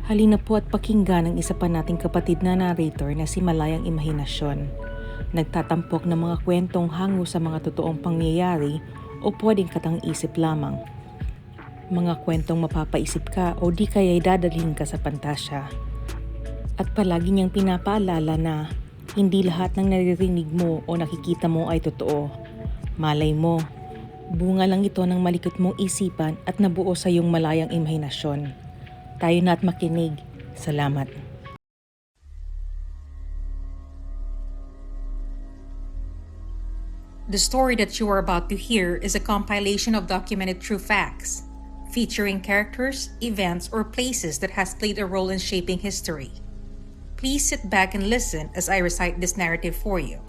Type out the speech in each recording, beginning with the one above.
Halina po at pakinggan ang isa pa nating kapatid na narrator na si Malayang Imahinasyon. Nagtatampok ng mga kwentong hango sa mga totoong pangyayari o pwedeng katang-isip lamang. Mga kwentong mapapaisip ka o di kaya'y dadalhin ka sa pantasya. At palagi niyang pinapaalala na hindi lahat ng naririnig mo o nakikita mo ay totoo. Malay mo, bunga lang ito ng malikot mong isipan at nabuo sa iyong malayang imahinasyon. Tayo na at makinig. Salamat. The story that you are about to hear is a compilation of documented true facts, featuring characters, events, or places that has played a role in shaping history. Please sit back and listen as I recite this narrative for you.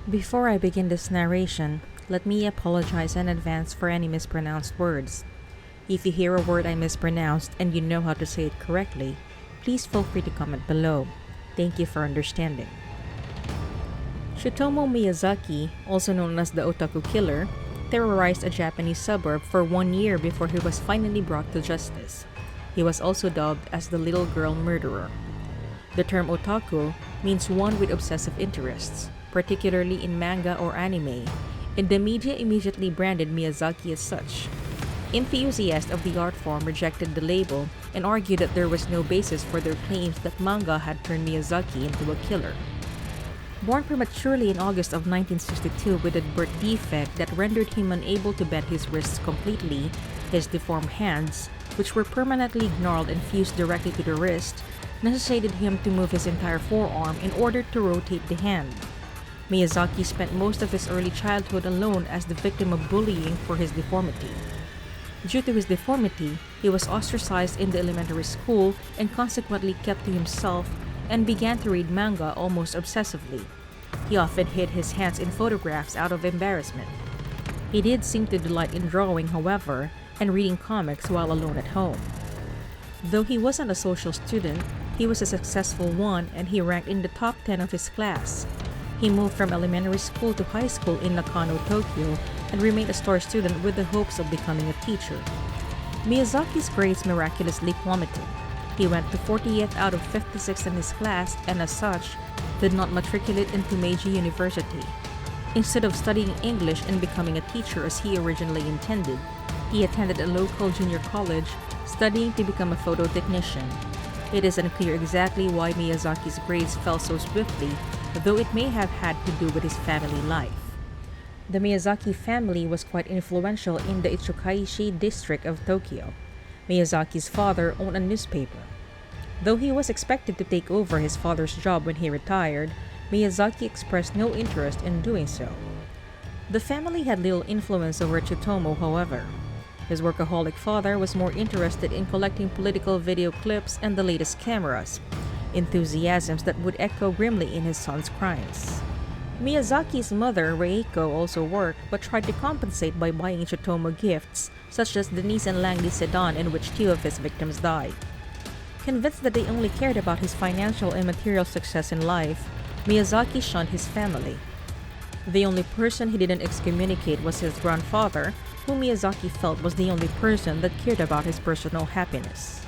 Before I begin this narration, let me apologize in advance for any mispronounced words. If you hear a word I mispronounced and you know how to say it correctly, please feel free to comment below. Thank you for understanding. Tsutomu Miyazaki, also known as the Otaku Killer, terrorized a Japanese suburb for 1 year before he was finally brought to justice. He was also dubbed as the little girl murderer. The term otaku means one with obsessive interests, particularly in manga or anime, and the media immediately branded Miyazaki as such. Enthusiasts of the art form rejected the label and argued that there was no basis for their claims that manga had turned Miyazaki into a killer. Born prematurely in August of 1962 with a birth defect that rendered him unable to bend his wrists completely, his deformed hands, which were permanently gnarled and fused directly to the wrist, necessitated him to move his entire forearm in order to rotate the hand. Miyazaki spent most of his early childhood alone as the victim of bullying for his deformity. Due to his deformity, he was ostracized in the elementary school and consequently kept to himself and began to read manga almost obsessively. He often hid his hands in photographs out of embarrassment. He did seem to delight in drawing, however, and reading comics while alone at home. Though he wasn't a social student, he was a successful one and he ranked in the top 10 of his class. He moved from elementary school to high school in Nakano, Tokyo, and remained a star student with the hopes of becoming a teacher. Miyazaki's grades miraculously plummeted. He went to 40th out of 56 in his class and as such, did not matriculate into Meiji University. Instead of studying English and becoming a teacher as he originally intended, he attended a local junior college, studying to become a photo technician. It is unclear exactly why Miyazaki's grades fell so swiftly, though it may have had to do with his family life. The Miyazaki family was quite influential in the Ichokaishi district of Tokyo. Miyazaki's father owned a newspaper. Though he was expected to take over his father's job when he retired, Miyazaki expressed no interest in doing so. The family had little influence over Tsutomu, however. His workaholic father was more interested in collecting political video clips and the latest cameras, enthusiasms that would echo grimly in his son's crimes. Miyazaki's mother, Reiko, also worked but tried to compensate by buying Tsutomu gifts, such as the Nissan Langley sedan in which 2 of his victims died. Convinced that they only cared about his financial and material success in life, Miyazaki shunned his family. The only person he didn't excommunicate was his grandfather, whom Miyazaki felt was the only person that cared about his personal happiness.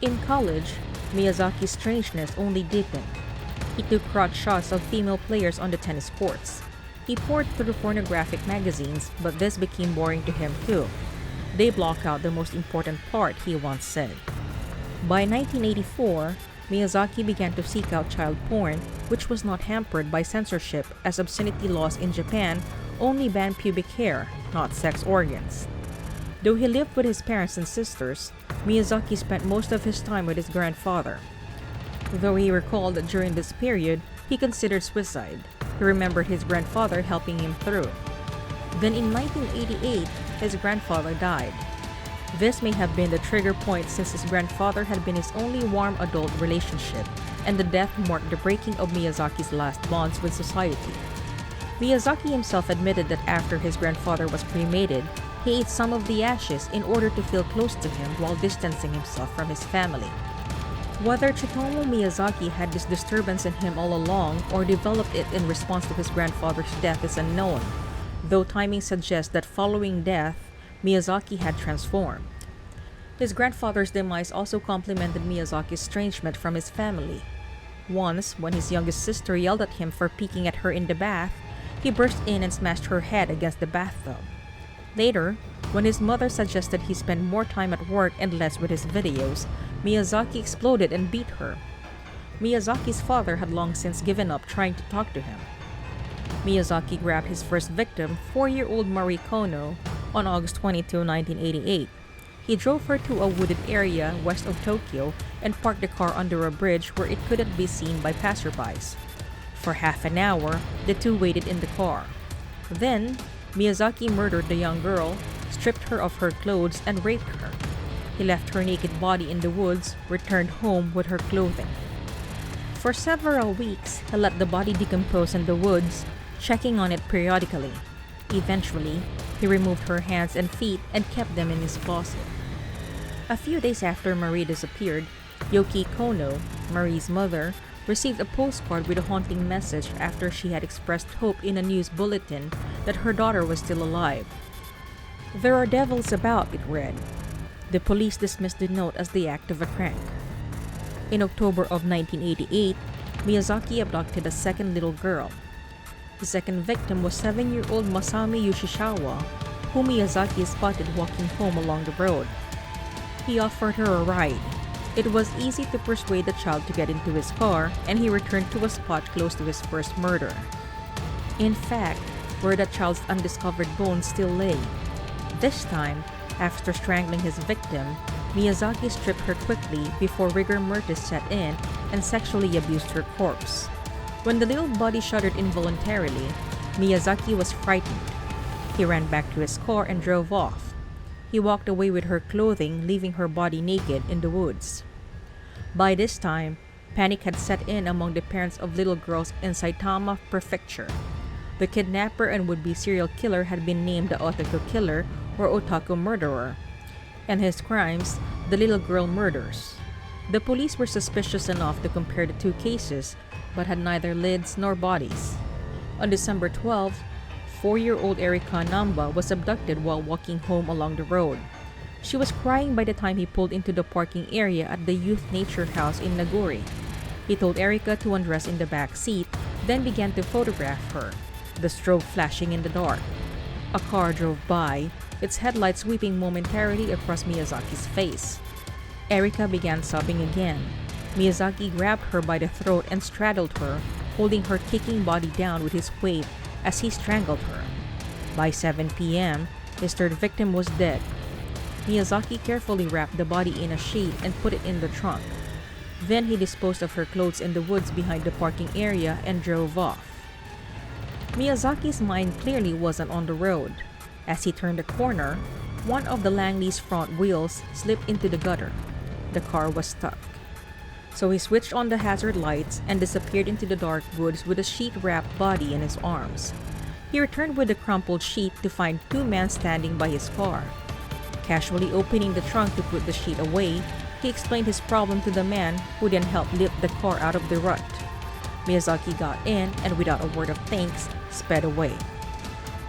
In college, Miyazaki's strangeness only deepened. He took crotch shots of female players on the tennis courts. He poured through pornographic magazines, but this became boring to him too. They block out the most important part, he once said. By 1984, Miyazaki began to seek out child porn, which was not hampered by censorship as obscenity laws in Japan only ban pubic hair, not sex organs. Though he lived with his parents and sisters, Miyazaki spent most of his time with his grandfather. Though he recalled that during this period, he considered suicide. He remembered his grandfather helping him through. Then in 1988, his grandfather died. This may have been the trigger point since his grandfather had been his only warm adult relationship, and the death marked the breaking of Miyazaki's last bonds with society. Miyazaki himself admitted that after his grandfather was cremated, he ate some of the ashes in order to feel close to him while distancing himself from his family. Whether Tsutomu Miyazaki had this disturbance in him all along or developed it in response to his grandfather's death is unknown, though timing suggests that following death, Miyazaki had transformed. His grandfather's demise also complemented Miyazaki's estrangement from his family. Once, when his youngest sister yelled at him for peeking at her in the bath, he burst in and smashed her head against the bathtub. Later, when his mother suggested he spend more time at work and less with his videos, Miyazaki exploded and beat her. Miyazaki's father had long since given up trying to talk to him. Miyazaki grabbed his first victim, 4-year-old Marie Kono, on August 22, 1988. He drove her to a wooded area west of Tokyo and parked the car under a bridge where it couldn't be seen by passerbys. For half an hour, the two waited in the car. Then, Miyazaki murdered the young girl, stripped her of her clothes, and raped her. He left her naked body in the woods, returned home with her clothing. For several weeks, he let the body decompose in the woods, checking on it periodically. Eventually, he removed her hands and feet and kept them in his closet. A few days after Marie disappeared, Yoki Kono, Marie's mother, received a postcard with a haunting message after she had expressed hope in a news bulletin that her daughter was still alive. "There are devils about," it read. The police dismissed the note as the act of a crank. In October of 1988, Miyazaki abducted a second little girl. The second victim was 7-year-old Masami Yoshisawa, whom Miyazaki spotted walking home along the road. He offered her a ride. It was easy to persuade the child to get into his car, and he returned to a spot close to his first murder. In fact, where the child's undiscovered bones still lay. This time, after strangling his victim, Miyazaki stripped her quickly before rigor mortis set in and sexually abused her corpse. When the little body shuddered involuntarily, Miyazaki was frightened. He ran back to his car and drove off. He walked away with her clothing, leaving her body naked in the woods. By this time, panic had set in among the parents of little girls in Saitama Prefecture. The kidnapper and would-be serial killer had been named the Otaku Killer or Otaku Murderer, and his crimes, the little girl murders. The police were suspicious enough to compare the two cases, but had neither lids nor bodies. On December 12, 4-year-old Erika Namba was abducted while walking home along the road. She was crying by the time he pulled into the parking area at the Youth Nature House in Nagori. He told Erika to undress in the back seat, then began to photograph her, the strobe flashing in the dark. A car drove by, its headlights sweeping momentarily across Miyazaki's face. Erika began sobbing again. Miyazaki grabbed her by the throat and straddled her, holding her kicking body down with his weight as he strangled her. By 7 p.m., his third victim was dead. Miyazaki carefully wrapped the body in a sheet and put it in the trunk. Then he disposed of her clothes in the woods behind the parking area and drove off. Miyazaki's mind clearly wasn't on the road. As he turned a corner, one of the Langley's front wheels slipped into the gutter. The car was stuck. So he switched on the hazard lights and disappeared into the dark woods with a sheet-wrapped body in his arms. He returned with the crumpled sheet to find two men standing by his car. Casually opening the trunk to put the sheet away, he explained his problem to the man, who then helped lift the car out of the rut. Miyazaki got in and, without a word of thanks, sped away.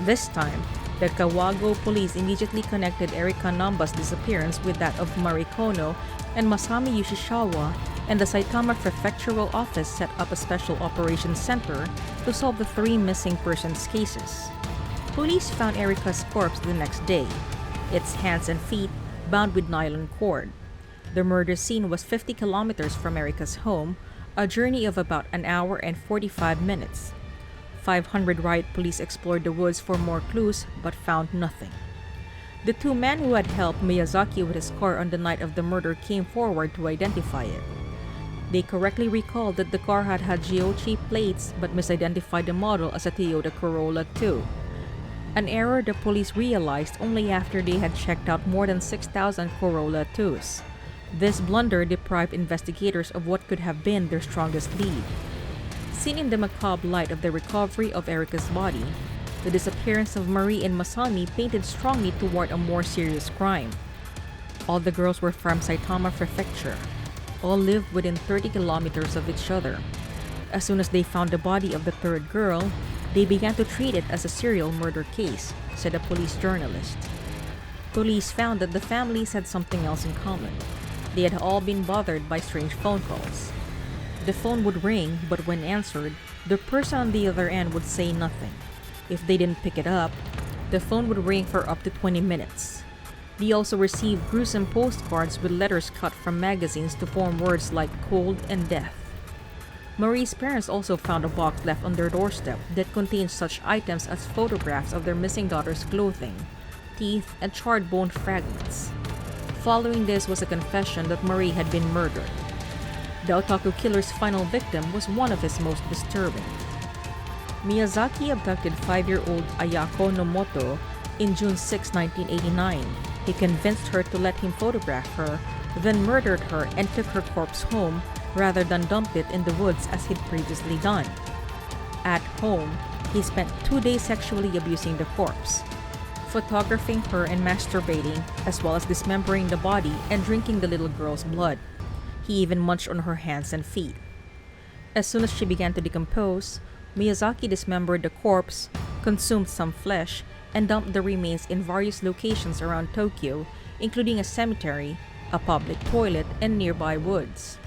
This time, the Kawago police immediately connected Erika Namba's disappearance with that of Marie Kono and Masami Yoshisawa, and the Saitama Prefectural Office set up a special operations center to solve the 3 missing persons cases. Police found Erika's corpse the next day, its hands and feet bound with nylon cord. The murder scene was 50 kilometers from Erika's home, a journey of about an hour and 45 minutes. 500 riot police explored the woods for more clues but found nothing. The 2 men who had helped Miyazaki with his car on the night of the murder came forward to identify it. They correctly recalled that the car had Hagiochi plates but misidentified the model as a Toyota Corolla 2. An error the police realized only after they had checked out more than 6,000 Corolla 2s. This blunder deprived investigators of what could have been their strongest lead. Seen in the macabre light of the recovery of Erika's body, the disappearance of Marie and Masami painted strongly toward a more serious crime. All the girls were from Saitama Prefecture. All lived within 30 kilometers of each other. As soon as they found the body of the third girl, they began to treat it as a serial murder case, said a police journalist. Police found that the families had something else in common. They had all been bothered by strange phone calls. The phone would ring, but when answered, the person on the other end would say nothing. If they didn't pick it up, the phone would ring for up to 20 minutes. They also received gruesome postcards with letters cut from magazines to form words like cold and death. Marie's parents also found a box left on their doorstep that contained such items as photographs of their missing daughter's clothing, teeth, and charred bone fragments. Following this was a confession that Marie had been murdered. The Otaku Killer's final victim was one of his most disturbing. Miyazaki abducted 5-year-old Ayako Nomoto in June 6, 1989. He convinced her to let him photograph her, then murdered her and took her corpse home rather than dumped it in the woods as he'd previously done. At home, he spent 2 days sexually abusing the corpse, photographing her and masturbating, as well as dismembering the body and drinking the little girl's blood. He even munched on her hands and feet. As soon as she began to decompose, Miyazaki dismembered the corpse, consumed some flesh, and dumped the remains in various locations around Tokyo, including a cemetery, a public toilet, and nearby woods.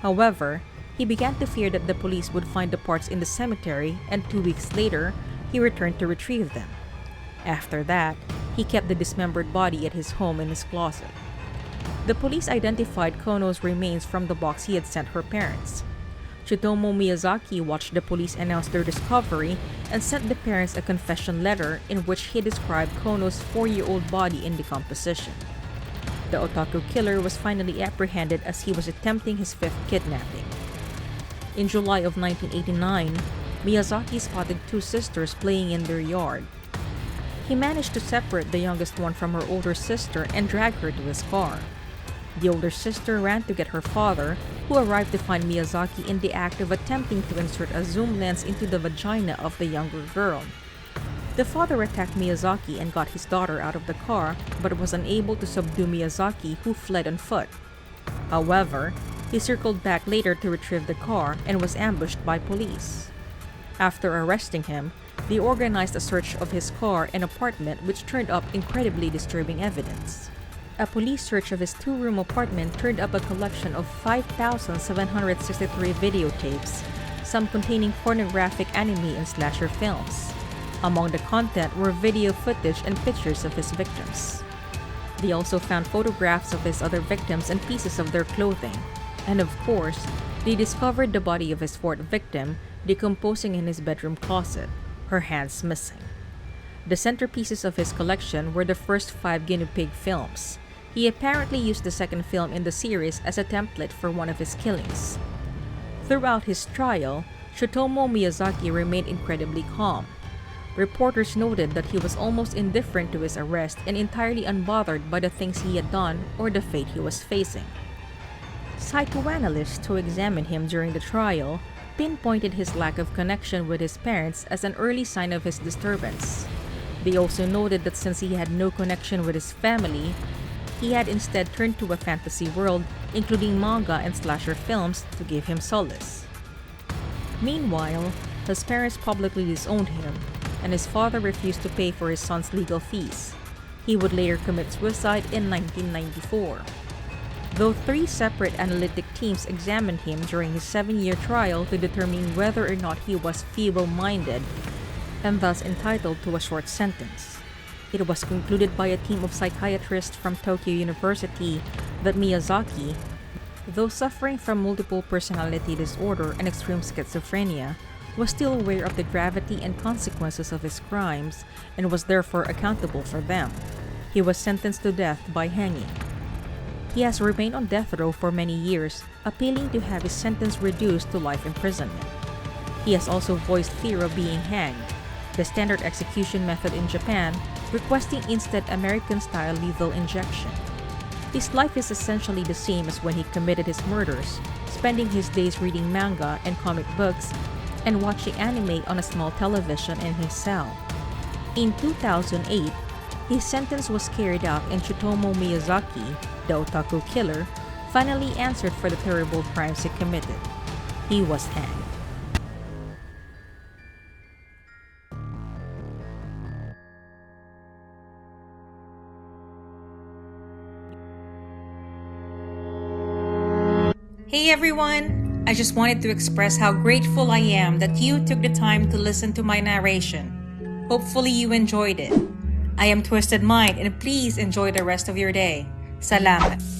However, he began to fear that the police would find the parts in the cemetery, and 2 weeks later, he returned to retrieve them. After that, he kept the dismembered body at his home in his closet. The police identified Kono's remains from the box he had sent her parents. Tsutomu Miyazaki watched the police announce their discovery and sent the parents a confession letter in which he described Kono's 4-year-old body in decomposition. The Otaku Killer was finally apprehended as he was attempting his 5th kidnapping. In July of 1989, Miyazaki spotted 2 sisters playing in their yard. He managed to separate the youngest one from her older sister and drag her to his car. The older sister ran to get her father, who arrived to find Miyazaki in the act of attempting to insert a zoom lens into the vagina of the younger girl. The father attacked Miyazaki and got his daughter out of the car, but was unable to subdue Miyazaki, who fled on foot. However, he circled back later to retrieve the car and was ambushed by police. After arresting him, they organized a search of his car and apartment, which turned up incredibly disturbing evidence. A police search of his 2-room apartment turned up a collection of 5,763 videotapes, some containing pornographic anime and slasher films. Among the content were video footage and pictures of his victims. They also found photographs of his other victims and pieces of their clothing. And of course, they discovered the body of his 4th victim decomposing in his bedroom closet, her hands missing. The centerpieces of his collection were the first 5 guinea pig films. He apparently used the 2nd film in the series as a template for one of his killings. Throughout his trial, Tsutomu Miyazaki remained incredibly calm. Reporters noted that he was almost indifferent to his arrest and entirely unbothered by the things he had done or the fate he was facing. Psychoanalysts who examined him during the trial pinpointed his lack of connection with his parents as an early sign of his disturbance. They also noted that since he had no connection with his family, he had instead turned to a fantasy world, including manga and slasher films, to give him solace. Meanwhile, his parents publicly disowned him, and his father refused to pay for his son's legal fees. He would later commit suicide in 1994. Though 3 separate analytic teams examined him during his 7-year trial to determine whether or not he was feeble-minded and thus entitled to a short sentence, it was concluded by a team of psychiatrists from Tokyo University that Miyazaki, though suffering from multiple personality disorder and extreme schizophrenia, was still aware of the gravity and consequences of his crimes and was therefore accountable for them. He was sentenced to death by hanging. He has remained on death row for many years, appealing to have his sentence reduced to life imprisonment. He has also voiced fear of being hanged, the standard execution method in Japan, requesting instead American-style lethal injection. His life is essentially the same as when he committed his murders, spending his days reading manga and comic books and watching anime on a small television in his cell. In 2008, his sentence was carried out and Tsutomu Miyazaki, the Otaku Killer, finally answered for the terrible crimes he committed. He was hanged. Hey everyone! I just wanted to express how grateful I am that you took the time to listen to my narration. Hopefully you enjoyed it. I am Twysted Mind and please enjoy the rest of your day. Salamat!